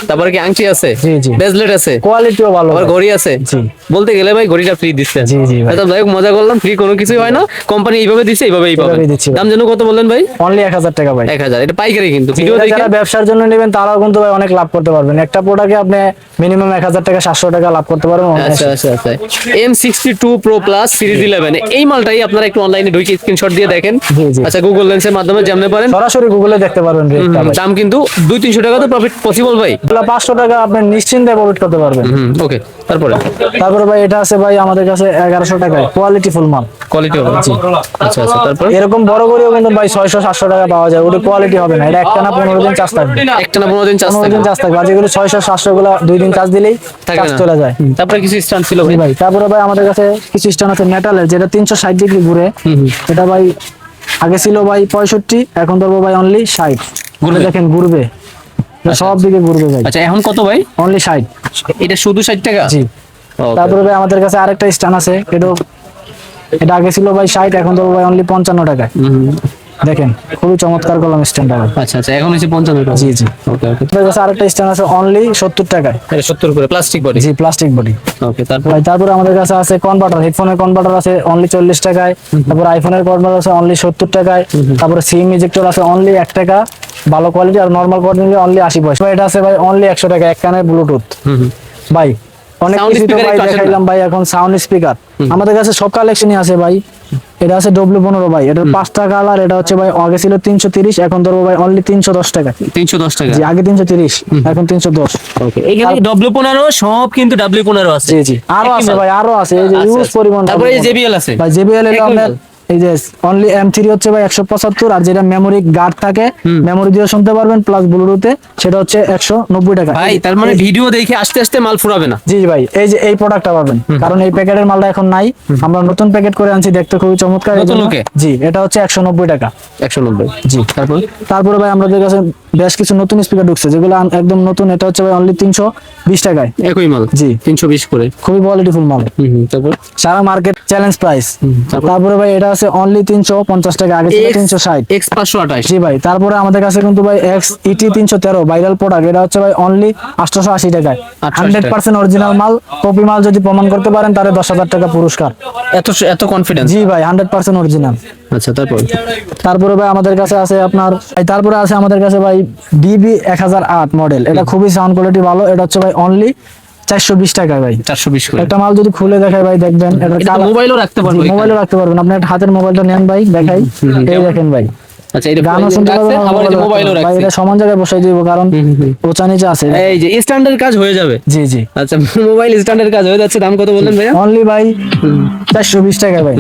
তারপরে কি আংটি আছে, জি, জি। ব্রেসলেট আছে, কোয়ালিটিও ভালো। আবার ঘড়ি আছে। জি। বলতে গেলে ভাই ঘড়িটা ফ্রি দিচ্ছে। জি, জি ভাই। তো যাই হোক, মজা করলাম, ফ্রি কোনো কিছুই হয় না, কোম্পানি এইভাবে দিচ্ছে, এইভাবেই পাবেন। এইভাবেই দিচ্ছে ভাই। দাম যেন কত বললেন ভাই? অনলি 1000 টাকা ভাই। 1000। এটা পাইকারি কিন্তু ভিডিও এটা দেখে। যারা ব্যবসার জন্য নেবেন তারাও কিন্তু ভাই অনেক লাভ করতে পারবেন। একটা প্রোডাক্টে আপনি মিনিমাম 1000 টাকা 700 টাকা লাভ করতে পারবেন। আচ্ছা আচ্ছা আচ্ছা। M62 Pro Plus Series 11 এই মালটাই আপনারা একটু অনলাইনে ঢুকে স্ক্রিনশট দিয়ে দেখেন। জি, জি। আচ্ছা, গুগল লেন্সের মাধ্যমে জানতে পারেন। সরাসরি গুগলে দেখতে পারবেন রেটটা ভাই। দাম কিন্তু 200-300 টাকা তো প্রফিট পসিবল ভাই। এগুলা 500 টাকা আপনি নিশ্চিন্তে প্রফিট করতে পারবেন। ওকে, তারপরে তারপরে ভাই এটা আছে ভাই আমাদের কাছে 1100 টাকায় কোয়ালিটি ফুল মাল। কোয়ালিটি হবে। আচ্ছা আচ্ছা, তারপর এরকম বড় করেও কিন্তু ভাই 600-700 টাকা পাওয়া যায়, ওটা কোয়ালিটি হবে না। এটা একটা না 15 দিন চার্জ থাকবে। একটা না 15 দিন চার্জ 15 থাকে। দিন চার্জ থাকবে, আর যেগুলো 600-700 গুলো 2 দিন চার্জ দিলেই থাকে চার্জ না। চলে যায়। তারপরে কিছু স্ট্যান্ড ছিল জি ভাই। ভাই, তারপরে ভাই আমাদের কাছে কিছু স্ট্যান্ড আছে মেটালের, যেটা 360 ডিগ্রি ঘুরে। এটা ভাই আগে ছিল ভাই 65, এখন ধরবো ভাই অনলি 60। ঘুরে দেখেন ঘুরবে। এটা সব দিকে ঘুরবে ভাই। আচ্ছা এখন কত ভাই? অনলি 60। এটা শুধু 60 টাকা? জি। Okay. তারপরে ভাই আমাদের কাছে আরেকটা স্ট্যান্ড আছে, এটা আগে ছিল ভাই 60, এখন তো ভাই অনলি 55 টাকায়। দেখেন খুবই চমৎকার কলম স্ট্যান্ড ভাই। আচ্ছা আচ্ছা, এখন হচ্ছে 55 টাকা। জি জি। ওকে ওকে। আমাদের কাছে আরেকটা স্ট্যান্ড আছে অনলি 70 টাকায়। এটা 70 করে প্লাস্টিক বডি? জি, প্লাস্টিক বডি। ওকে, তারপর? ভাই তারপরে আমাদের কাছে আছে কনভার্টার, হেডফোনের কনভার্টার আছে অনলি 40 টাকায়। তারপর আইফোনের কনভার্টার আছে অনলি 70 টাকায়। তারপরে সিম ইজেক্টর আছে অনলি 1 টাকা ভালো কোয়ালিটি, আর নরমাল কোয়ালিটি নিলে অনলি 80 পয়সা। ভাই এটা আছে ভাই অনলি 100 টাকা, এক কানের ব্লুটুথ। ভাই অনেক Sound কিছু তো speaker ভাই একটু আসেন না? দেখাইলাম ভাই, এখন সাউন্ড স্পিকার আমাদের কাছে সব কালেকশনই আছে ভাই। এটা আছে W15 ভাই, এটার 5টা কালার। এটা হচ্ছে ভাই আগে ছিল 330, এখন ধরবো ভাই অনলি 310 টাকা। 310 টাকা? জি, আগে 330, এখন 310। ওকে, এখানে W15 সব কিন্তু W15 আছে। জি জি, আরো আছে ভাই, আরো আছে, এই যে আচ্ছা, ইউজ আচ্ছা। পরিমাণ। তারপরে এই JBL আছে ভাই JBL এর একই আপনার মাল? এই যে অনলি M3 হচ্ছে ভাই 175, আর যেটা মেমোরি গার্ড থাকে মেমোরি দিয়ে শুনতে পারবেন প্লাস ব্লুটুথে, সেটা হচ্ছে 190 টাকা। ভাই তার মানে ভিডিও দেখে আস্তে আস্তে মাল ফুরাবে না? জি ভাই, এই যে এই প্রোডাক্টটা পাবেন, কারণ এই প্যাকেটের মালটা এখন নাই, আমরা নতুন প্যাকেট করে আনছি, দেখতে খুবই চমৎকার। নতুন এজন্য- লুকে? জি, এটা হচ্ছে 190 টাকা। 190? জি। তারপর? তারপরে ভাই আমাদের কাছে বেশ কিছু নতুন স্পিকার ঢুকছে, যেগুলো একদম নতুন। এটা হচ্ছে ভাই অনলি 320 টাকায়। একই মাল? জি। 320 করে? খুবই কোয়ালিটিফুল মাল, তারপর? সারা মার্কেট চ্যালেঞ্জ প্রাইস। তারপর? তারপরে ভাই এটা আছে অনলি 350 টাকা, আগে ছিল 360। X528? জি ভাই। তারপরে আমাদের কাছে কিন্তু ভাই XET 313 ভাইরাল প্রোডাক্ট, এটা হচ্ছে ভাই অনলি 880 টাকায়। 100% অরিজিনাল মাল, কপি মাল যদি প্রমাণ করতে পারেন তাহলে 10,000 টাকা পুরস্কার। এত এত কনফিডেন্স? জি ভাই, 100% অরিজিনাল। আচ্ছা, তারপর? তারপরে ভাই আমাদের কাছে আছে আপনার তারপরে আছে আমাদের কাছে ভাই DB 1008 মডেল, এটা খুবই সাউন্ড কোয়ালিটি ভালো। এটা হচ্ছে ভাই অনলি 420 টাকায় ভাই। 420 করে? একটা মাল যদি খুলে দেখাই ভাই, দেখবেন এটা এটা মোবাইলও রাখতে পারবো? মোবাইলও রাখতে পারবেন। আপনি একটা হাতের মোবাইলটা নেন ভাই, দেখাই, এই দেখেন ভাই, আচ্ছা, এটা গানও শুনতে পারবেন, আবার এই যে মোবাইলও ভাই রাখছি। এটা সমান জায়গায় বসাই দিব, কারণ ওচা নিচে আছে। এই যে স্ট্যান্ডার্ড কাজ হয়ে যাবে? জি জি। আচ্ছা, মোবাইল স্ট্যান্ডার্ড কাজ হয়ে যাচ্ছে। দাম কত বললেন ভাইয়া? অনলি ভাই 420 টাকা ভাই।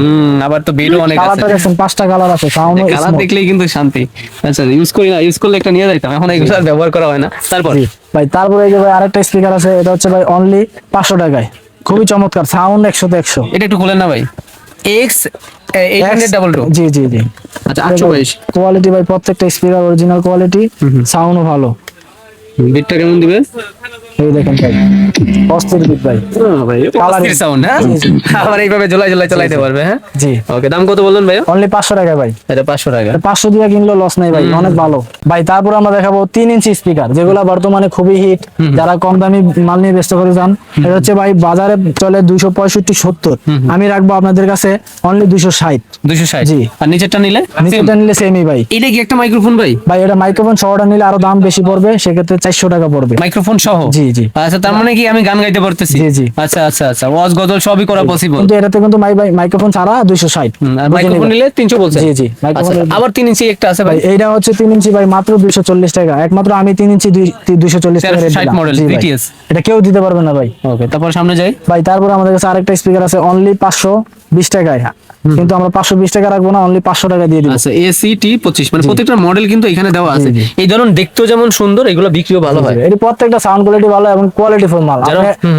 আবার তো বেডও অনেক আছে। কালারটা দেখছেন, 5টা কালার আছে, সাউন্ড কালার দেখলেই কিন্তু শান্তি। আচ্ছা, ইউজ করি না, ইউজ করলে একটা নিয়ে যাইতাম, এখন এগুলো আর ব্যবহার করা হয় না। তারপর? ভাই তারপরে এই যে ভাই আরেকটা স্পিকার আছে, এটা হচ্ছে ভাই অনলি 500 টাকায়, খুবই চমৎকার, সাউন্ড 100 তে 100। এটা একটু খুলেন না ভাই। X822? জি জি জি। আচ্ছা, 822? কোয়ালিটি ভাই প্রত্যেকটা স্পিকার অরিজিনাল কোয়ালিটি, সাউন্ডও ভালো। বিটটা কেমন দিবে? এই দেখেন ভাই, অস্থির বিট ভাই। কালার সাউন্ড, হ্যাঁ? আবার এইভাবে ঝোলাই ঝোলাই চালাইতে পারবে, হ্যাঁ? জি। ওকে, দাম কত বললেন ভাইয়া? অনলি 500 টাকা ভাই। এটা 500 টাকা? 500 দিয়ে কিনলেও লস নাই ভাই, অনেক ভালো ভাই। তারপর আমরা দেখাবো 3 ইঞ্চি স্পিকার, যেগুলো বর্তমানে খুবই হিট, যারা কম দামি মাল নিয়ে ব্যস্ত করে যান। এটা হচ্ছে ভাই বাজারে চলে 265-70, আমি রাখবো আপনাদের কাছে অনলি 260। 260? জি। আর নিচেরটা নিলে? নিচেটা নিলে সেমই ভাই। এটা কি একটা মাইক্রোফোন ভাই? ভাই এটা মাইক্রোফোন সহটা নিলে আরো দাম বেশি পড়বে, সেক্ষেত্রে 400 টাকা পড়বে। মাইক্রোফোন সহ? জি জি। আচ্ছা, তার মানে কি আমি গান গাইতে পারতেছি? জি, জি। আচ্ছা আচ্ছা আচ্ছা, ওয়াজ গজল সবই করা পসিবল? কিন্তু এটাতে কিন্তু মাইক্রোফোন ছাড়া 260। আর মাইক্রোফোন নিলে 300 বলছেন? জি জি। মাইক্রোফোন আচ্ছা, আবার 3 ইঞ্চি একটা আছে ভাই? ভাই এইটা হচ্ছে 3 ইঞ্চি ভাই, মাত্র 240 টাকা। একমাত্র আমি 3 ইঞ্চি 240 টাকা রেট 1360 দিলাম। মডেল জি ভাই। BTS? এটা কেউ দিতে পারবে না ভাই। ওকে, তারপর সামনে যাই। ভাই তারপর আমাদের কাছে আরেকটা স্পিকার আছে অনলি 520 টাকায়, কিন্তু আমরা 520 টাকা রাখবো না, অনলি 500 টাকা দিয়ে দিব। আচ্ছা, ACT25, মানে প্রত্যেকটা মডেল কিন্তু এখানে দেওয়া আছে। জি। এই ধরুন দেখতেও যেমন সুন্দর, এগুলো বিক্রিও ভালো হয়। এর প্রত্যেকটা সাউন্ড কোয়ালিটি ভালো এবং কোয়ালিটি ফুল মাল।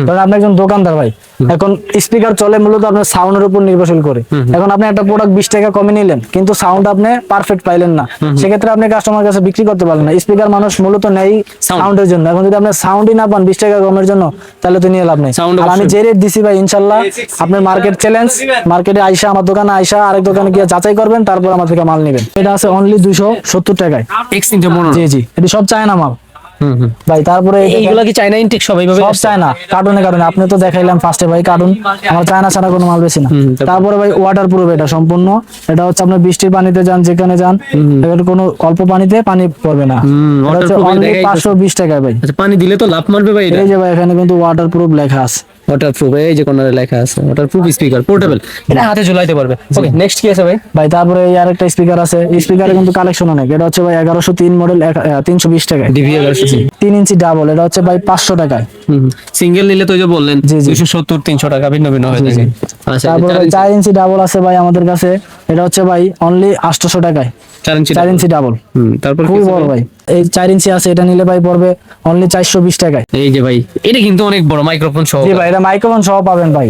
ধরেন আপনি একজন দোকানদার ভাই, এখন স্পিকার চলে মূলত আপনার সাউন্ডের উপর নির্ভরশীল করে। এখন আপনি একটা প্রোডাক্ট 20 টাকা কমে নিলেন, কিন্তু সাউন্ড আপনি পারফেক্ট পাইলেন না, সেক্ষেত্রে আপনি কাস্টমার কাছে বিক্রি করতে পারলেন না। স্পিকার মানুষ মূলত নেই সাউন্ডের জন্য, এখন যদি আপনি সাউন্ডই না পান 20 টাকা কমের জন্য, তাহলে তো নিয়ে লাভ নেই। Sound আর আমি অবশ্যই। যে রেট দিছি ভাই, ইনশাল্লাহ আপনার মার্কেট চ্যালেঞ্জ, মার্কেটে আইসা আমার দোকানে আইসা আরেক দোকানে গিয়ে যাচাই করবেন, তারপর আমার থেকে মাল নেবেন। এটা আছে অনলি 270 টাকায়। X3 মনে হয়? জি জি, এটা সব চায়না মাল ভাই। তারপরে এইগুলা কি চাইনা ইনটেক সব এইভাবে? সব চায়না, কার্টুনে কার্টুনে। আপনি তো দেখাইলাম ফার্স্টে ভাই কার্টুন, আমার চায়না ছাড়া কোনো মাল বেশি না। তারপরে ভাই ওয়াটার প্রুফ, এটা সম্পূর্ণ। এটা হচ্ছে আপনার বৃষ্টির পানিতে যান, যেখানে যান, এবার কোনো অল্প পানিতে পানি পড়বে না। এটা হচ্ছে waterproof অনলি দেখাই 520 টাকায় ভাই। আচ্ছা, পানি দিলে তো লাভ মারবে ভাই? এটা এই যে ভাই এখানে কিন্তু ওয়াটার প্রুফ লেখা আছে। ওয়াটারপ্রুফ, এই যে কোনারে লেখা আছে ওয়াটারপ্রুফ স্পিকার, পোর্টেবল, এটা হাতে ঝুলাইতে পারবে। ওকে, নেক্সট কি আছে ভাই? ভাই তারপরে এই আরেকটা স্পিকার আছে, স্পিকারে কিন্তু কালেকশন অনেক। এটা হচ্ছে ভাই 1103 মডেল, 320 টাকায়। ডিভি 1103? 3 ইঞ্চি ডাবল, এটা হচ্ছে ভাই 500 টাকায়। সিঙ্গেল নিলে তো ওই যে বললেন জি, জি। 270 300 টাকা ভিন্ন ভিন্ন হয়ে থাকে। আচ্ছা, তারপরে 4 ইঞ্চি ডাবল আছে ভাই আমাদের কাছে, এটা হচ্ছে ভাই অনলি 800 টাকায়। 4 ইঞ্চি? 4 ইঞ্চি ডাবল, তারপর খুবই বড় ভাই। এই 4 ইঞ্চি আছে, এটা নিলে ভাই পড়বে অনলি 420 টাকায়। এই যে ভাই, এটা কিন্তু অনেক বড় মাইক্রোফোন সহ। জি ভাই, এটা মাইক্রোফোন সহ পাবেন ভাই।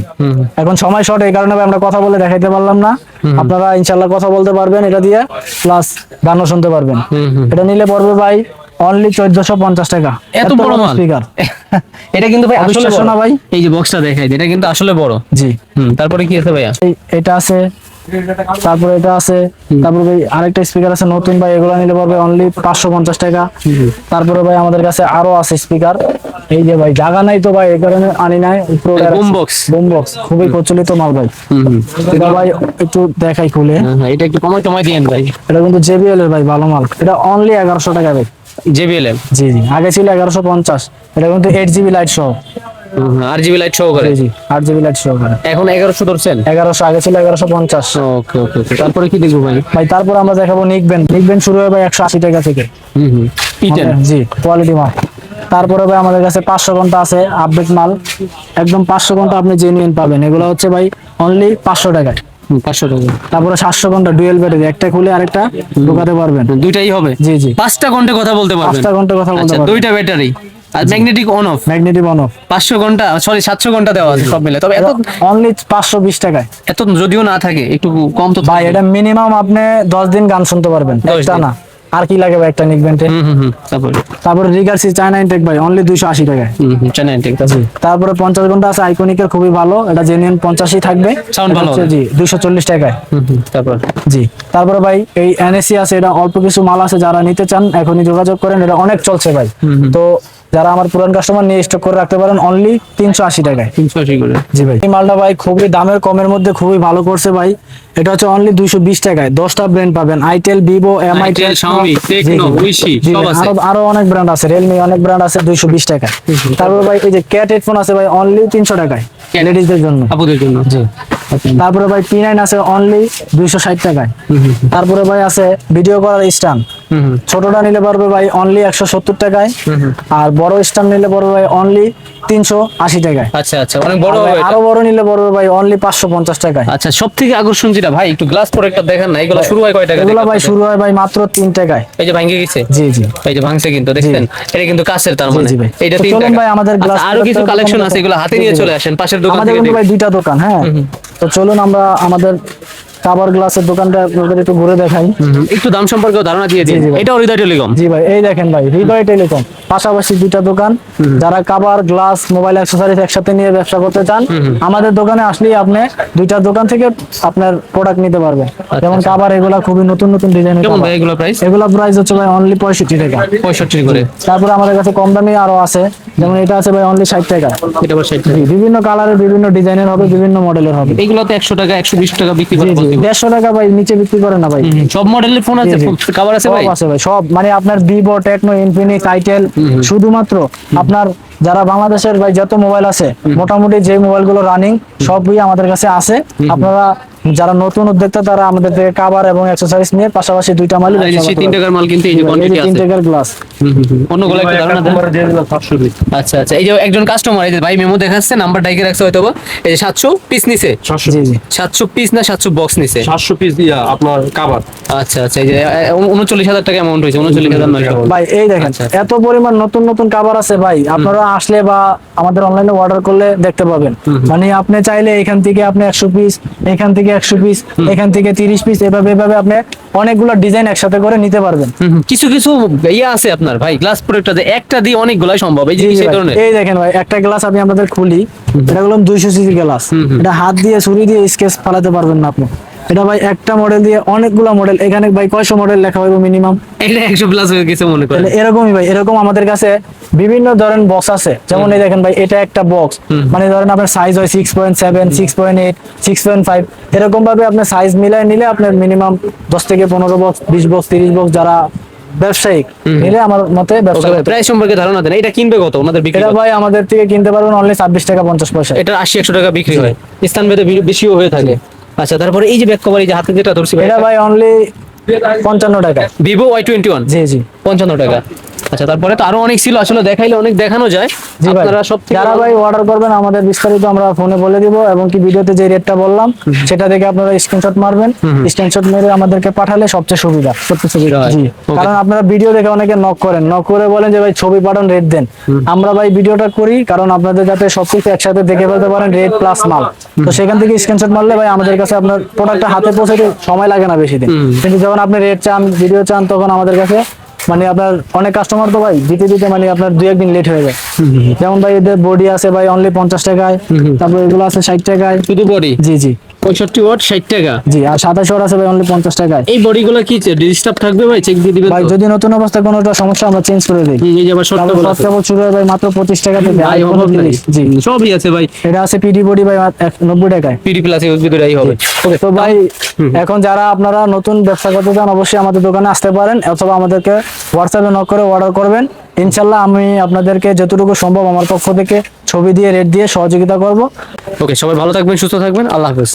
এখন সময় শর্ট, এই কারণে ভাই আমরা কথা বলে দেখাইতে পারলাম না। আপনারা ইনশাল্লাহ কথা বলতে পারবেন এটা দিয়ে, প্লাস গানও শুনতে পারবেন। এটা নিলে পড়বে ভাই অনলি 1450 টাকা। এত বড় মাল স্পিকার। এটা কিন্তু ভাই আসলে অবিশ্বাস্য বড় না ভাই? এই যে বক্সটা দেখাই দিই, এটা কিন্তু আসলে বড়। জি। তারপরে কি আছে ভাইয়া? এটা আছে, তারপরে এটা আছে, তারপরে ভাই আরেকটা স্পিকার আছে নতুন ভাই, এগুলো নিলে পড়বে অনলি 550 টাকা। তারপরে ভাই আমাদের কাছে আরো আছে স্পিকার, এই যে ভাই জায়গা নাই তো ভাই এই কারণে আনি নাই। Broom box. বুম বক্স খুবই প্রচলিত মাল ভাই। এটা ভাই একটু দেখাই খুলে, এটা একটু কমাই দিয়েন ভাই। এটা কিন্তু JBL এর ভাই ভালো মাল, এটা অনলি 1100 টাকা ভাই। JBL জি জি, আগে ছিল 1150, এটা কিন্তু 8GB লাইট সহ। RGB লাইট সহ করে, জি জি, 8GB লাইট সহ করে। এখন 1100 ধরছেন? 1100, আগে ছিল 1150। ওকে ওকে। তারপরে কি দেখবো ভাই? ভাই তারপর আমরা দেখাবো নিকবেন শুরু হবে ভাই 180 টাকা থেকে। E10 জি, কোয়ালিটি মাল। তারপরে ভাই আমাদের কাছে 500 ঘন্টা আছে আপডেট মাল, একদম 500 ঘন্টা আপনি জেনুইন পাবেন। এগুলো হচ্ছে ভাই অনলি 500 টাকায়। 500 টাকা। তারপরে 700 ঘন্টা ডুয়েল ব্যাটারি, একটা খুলে আরেকটা ঢোকাতে পারবেন। দুইটাই হবে? জি জি, 5টা ঘন্টা কথা বলতে পারবেন। 5টা ঘন্টা কথা বলতে আচ্ছা, পারবেন। দুইটা ব্যাটারি আর magnetic on off, magnetic on off. 500 ঘন্টা, সরি 700 ঘন্টা দেওয়া আছে সব মিলে। তবে অনলি 520 টাকায়। এত যদিও না থাকে, একটু কম তো ভাই এটা মিনিমাম আপনি 10 দিন গান শুনতে পারবেন, 10 একটা দিন। না। আর কি লাগে ভাই একটা নিকবেন্টে? তারপরে রিগার্সি চায়না ইনটেক ভাই অনলি 280 টাকায়। China Intech. তারপরে 50 ঘন্টা আছে আইকনিকের, খুবই ভালো, এটা জেনুইন 50ই থাকবে। Sound ভালো হবে। জি, 240 টাকায়। তারপর জি, তারপরে ভাই এই NSC আছে, এটা অল্প কিছু মাল আছে, যারা নিতে চান এখনই যোগাযোগ করেন, এটা অনেক চলছে ভাই। তো যারা আমার পুরান কাস্টমার নিয়ে স্টক করে রাখতে পারেন অনলি 380 টাকায়। 380 করে। জি ভাই, এই মালটা ভাই খুবই দামের কমের মধ্যে খুবই ভালো করছে ভাই। এটা হচ্ছে অনলি 220 টাকায়, 10টা ব্র্যান্ড পাবেন, itel, Vivo, MI, Itel, Xiaomi, Tecno, Oishi সব আছে। আরো অনেক ব্র্যান্ড আছে, রিয়েলমি অনেক ব্র্যান্ড আছে, 220 টাকায়। তারপরে ভাই এই যে ক্যাট হেডফোন আছে ভাই অনলি 300 টাকায়, লেডিজদের জন্য, আপুদের জন্য। জি। তারপরে ভাই P9 আছে অনলি 260 টাকায়। তারপরে ভাই আছে ভিডিও করার স্ট্যান্ড, ছোটটা নিলে পারবে ভাই অনলি 170 টাকায়, আর বড় স্ট্যান্ড নিলে পড়বে ভাই অনলি 380 টাকায়। আচ্ছা আচ্ছা, অনেক বড় আর ভাই হবে এটা। আরো বড় নিলে পড়বে ভাই অনলি 550 টাকায়। আচ্ছা, সবথেকে আকর্ষণ যেটা ভাই, একটু গ্লাস প্রোডাক্টটা দেখেন না, এগুলো শুরু হয় কয় টাকা থেকে? এগুলো ভাই শুরু হয় ভাই মাত্র 3 টাকায়। এই যে ভাঙে গেছে, জি জি, এই যে ভাঙছে কিন্তু দেখছেন, এটা কিন্তু কাছের, তার মানে জি ভাই। এটা তো 3 চলুন টাকা। ভাই আমাদের আচ্ছা, গ্লাস আরো কিছু প্রোডাক্টের কালেকশন দোকানে আছে, এগুলো হাতে জি, নিয়ে জি চলে ভাই। আসেন, পাশের দোকান আমাদের থেকে কিন্তু দেখুন। ভাই দুইটা দোকান, হ্যাঁ। তো চলুন আমরা আমাদের কাভার গ্লাসের দোকানটা আপনাদের একটু ঘুরে দেখাই। একটু দাম সম্পর্কে ধারণা দিয়ে দিন। জি ভাই। এটা হৃদয় টেলিকম। জি ভাই, এই দেখেন ভাই হৃদয় টেলিকম, পাশাপাশি দুইটা দোকান। যারা কাভার, গ্লাস, মোবাইল অ্যাক্সেসরিজ একসাথে নিয়ে ব্যবসা করতে চান, আমাদের দোকানে আসলেই আপনি দুইটা দোকান থেকে আপনার প্রোডাক্ট নিতে পারবেন। যেমন কাভার, এগুলা খুবই নতুন নতুন ডিজাইনের কেমন কাভার। ভাই এগুলো প্রাইস? এগুলা প্রাইস হচ্ছে ভাই অনলি 65 টাকা। 65 করে। তারপরে আমাদের কাছে কম দামি আরো আছে, যেমন এটা আছে ভাই অনলি 60 টাকা। এটা আবার 60 টাকা। জি, বিভিন্ন কালারের, বিভিন্ন ডিজাইনের হবে, বিভিন্ন মডেলের হবে। এগুলো তো 100 টাকা 120 টাকা বিক্রি জি করে জি, বলতে। 150 টাকা ভাই নিচে বিক্রি করে না ভাই। সব মডেলের ফোন আছে, জি, কভার আছে ভাই? সব আছে ভাই, সব মানে আপনার ভিভো, টেকনো, ইনফিনিক্স, আইটেল, শুধুমাত্র আপনার যারা বাংলাদেশের ভাই যত মোবাইল আছে, মোটামুটি যে মোবাইলগুলো রানিং সবই আমাদের কাছে আছে। আপনারা যারা নতুন উদ্যোক্তা, তারা আমাদের থেকে কাভার এবং অ্যাকসেসরিজ নিয়ে পাশাপাশি দুইটা মালই এই যে 3 টাকার মাল কিন্তু এই যে কোয়ান্টিটি তিন আছে। টাকার গ্লাস। অন্যগুলো একটু ধারণা দেন। আচ্ছা আচ্ছা, এই যে একজন কাস্টমার, এই যে ভাই মেমো দেখাচ্ছে, নাম্বার ডাইকে রাখছে হয়তো বা, এই যে 700 পিস নিছে। জি জি, 700 পিস না 700 বক্স নিছে? 700 পিস দিয়া আপনার কাভার। আচ্ছা আচ্ছা, এই যে 39,000 টাকা অ্যামাউন্ট হয়েছে, 39,900। ভাই এই দেখেন আচ্ছা। এত পরিমাণ নতুন নতুন কাভার আছে ভাই, আপনারা আসলে বা আমাদের অনলাইনে অর্ডার করলে দেখতে পাবেন। মানে আপনি চাইলে এখান থেকে আপনি 100 পিস, এখান থেকে 100 পিস, এখান থেকে 30 পিস, এভাবে আপনি অনেকগুলো ডিজাইন একসাথে করে নিতে পারবেন। কিছু কিছু ইয়ে আছে আপনার ভাই, গ্লাস প্রোডাক্টটা যে একটা দিয়ে অনেকগুলাই সম্ভব, এই যে জি সেই ভাই, ধরনের। এই দেখেন ভাই একটা গ্লাস আমি আপনাদের খুলি, এটা হলো 200 সিসি গ্লাস। এটা হাত দিয়ে ছুরি দিয়ে স্কেচ ফালাতে পারবেন না আপনি। এটা ভাই একটা মডেল দিয়ে অনেকগুলো মডেল, এখানে ভাই কয়শো মডেল লেখা হইব মিনিমাম। এটা 100 প্লাস হয়ে গেছে মনে করেন। এরকমই ভাই, এরকম আমাদের কাছে বিভিন্ন ধরনের বক্স আছে। যেমন এই দেখেন ভাই, এটা একটা বক্স, মানে ধরেন আপনার সাইজ হয় 6.7, 6.8, 6.5, এরকম ভাবে আপনি সাইজ মিলাই নিলে আপনার মিনিমাম 10 থেকে 15 বক্স, 20 বক্স, 30 বক্স যারা ব্যবসায়িক নিলে আমার মতে ব্যবসা করতে। প্রাইস সম্পর্কে ধারণা দেন, এটা কিনবে কত ওনাদের বিক্রি? এটা ভাই আমাদের থেকে কিনতে পারবেন অনলি 26 টাকা 50 পয়সা। এটা 80-100 টাকা বিক্রি হয়, স্থান ভেদে বেশিও হয়ে থাকে। আচ্ছা, তারপরে এই যে ব্যাক কভার, এই যে হাতে যেটা ধরছি ভাই, এটা ভাই অনলি 55 টাকা। Vivo Y21। জি জি, 55 টাকা। আচ্ছা, তারপরে তো আরো অনেক ছিল, আসলে দেখাইলে অনেক দেখানো যায়। জি ভাই, আপনারা সব থেকে যারা ভাই অর্ডার করবেন আমাদের বিস্তারিত আমরা ফোনে বলে দিব, এবং কি ভিডিওতে যে রেটটা বললাম সেটা দেখে আপনারা স্ক্রিনশট মারবেন, স্ক্রিনশট মেরে আমাদেরকে পাঠালে সবচেয়ে সুবিধা। সবচেয়ে সুবিধা হয়। জি, Okay. কারণ আপনারা ভিডিও দেখে অনেকে নক করেন, নক করে বলেন যে ভাই ছবি পাঠান, রেট দেন। আমরা ভাই ভিডিওটা করি কারণ আপনাদের যাতে সবকিছু একসাথে দেখে ফেলতে পারেন, রেট প্লাস মাল। তো সেখান থেকে স্ক্রিনশট মারলে ভাই আমাদের কাছে আপনার প্রোডাক্টটা হাতে পৌঁছাতে সময় লাগে না বেশি দিন। কিন্তু যখন আপনি রেট চান, ভিডিও চান, তখন আমাদের কাছে মানে আপনার অনেক কাস্টমার তো ভাই দিতে দিতে মানে আপনার 2-1 দিন লেট হয়ে যায়। যেমন ভাই এদের বডি আছে ভাই অনলি 50 টাকায়, তারপর এগুলো আছে 60 টাকায়। শুধু বডি জি জি 65 ওয়াট 60 টাকা। জি, আর 27 ওয়াট আছে ভাই অনলি 50 টাকায়। এই বডিগুলো কি ডিস্টার্ব থাকবে ভাই? চেক দিয়ে দিবেন ভাই তো? যদি নতুন অবস্থায় কোনোটা সমস্যা আমরা চেঞ্জ করে দিই। এই যে আবার শর্ট তারপর শর্ট কেবল শুরু হয় ভাই মাত্র 25 টাকা থেকে। ভাই iPhone অভাব নাই। 30, জি, সবই আছে ভাই। এটা আছে পিডি বডি ভাই 90 টাকায়। পিডি প্লাস ইউএসবি দুটাই হবে। ওকে, তো ভাই এখন যারা আপনারা নতুন ব্যবসা করতে চান অবশ্যই আমাদের দোকানে আসতে পারেন, অথবা আমাদেরকে হোয়াটসঅ্যাপে নক করে অর্ডার করবেন। ইনশাল্লাহ আমি আপনাদেরকে যতটুকু সম্ভব আমার পক্ষ থেকে ছবি দিয়ে রেট দিয়ে সহযোগিতা করব। ওকে, সবাই ভালো থাকবেন, সুস্থ থাকবেন, আল্লাহ হাফেজ।